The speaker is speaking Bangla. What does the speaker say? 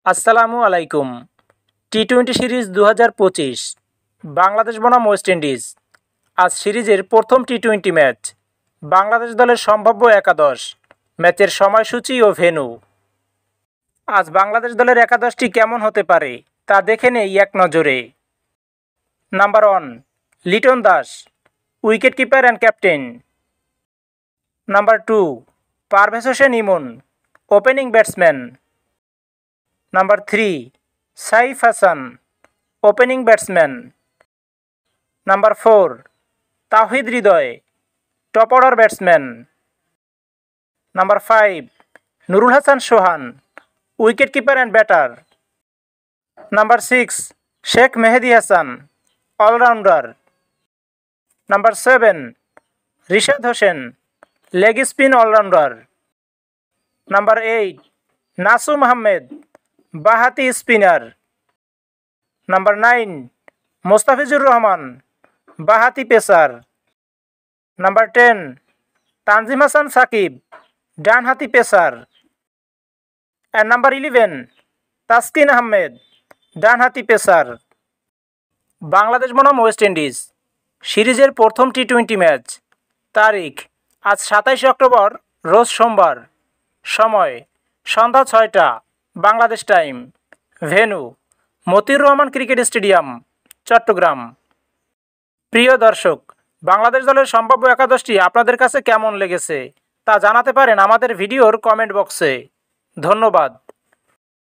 আসসালামু আলাইকুম। টি-20 সিরিজ 2025 বাংলাদেশ বনাম ওয়েস্ট ইন্ডিজ। আজ সিরিজের প্রথম টি-20 ম্যাচ। বাংলাদেশ দলের সম্ভাব্য একাদশ, ম্যাচের সময়সূচি ও ভেন্যু। আজ বাংলাদেশ দলের একাদশটি কেমন হতে পারে তা দেখে নেই এক নজরে। Number 1, Liton Das, wicket keeper and captain. Number 2, Parvez Hossain Emon, opening batsman. Number 3, Saif Hasan, opening batsman. Number 4, Towhid Hridoy, top order batsman. Number 5, Nurul Hasan Sohan, wicket keeper and batter. Number 6, Sheikh Mehedi Hasan, allrounder. Number 7, Rishad Hossain, leg spin allrounder. Number 8, Nasum Ahmed, বাঁহাতি স্পিনার। নাম্বার 9, মোস্তাফিজুর রহমান, বাঁহাতি পেসার। নাম্বার 10, তানজিম হাসান সাকিব, ডানহাতি pacer. And number 11, Taskin Ahmed, ডানহাতি পেসার। বাংলাদেশ বনাম ওয়েস্ট ইন্ডিজ সিরিজের প্রথম টি-20 ম্যাচ। তারিখ আজ 27 অক্টোবর, রোজ সোমবার। সময় সন্ধ্যা 6টা Bangladesh time. Venue Motiur Rahman cricket stadium, Chattogram. প্রিয় দর্শক, বাংলাদেশ দলের সম্ভাব্য একাদশটি আপনাদের কাছে কেমন লেগেছে তা জানাতে পারেন আমাদের ভিডিওর কমেন্ট বক্সে। ধন্যবাদ।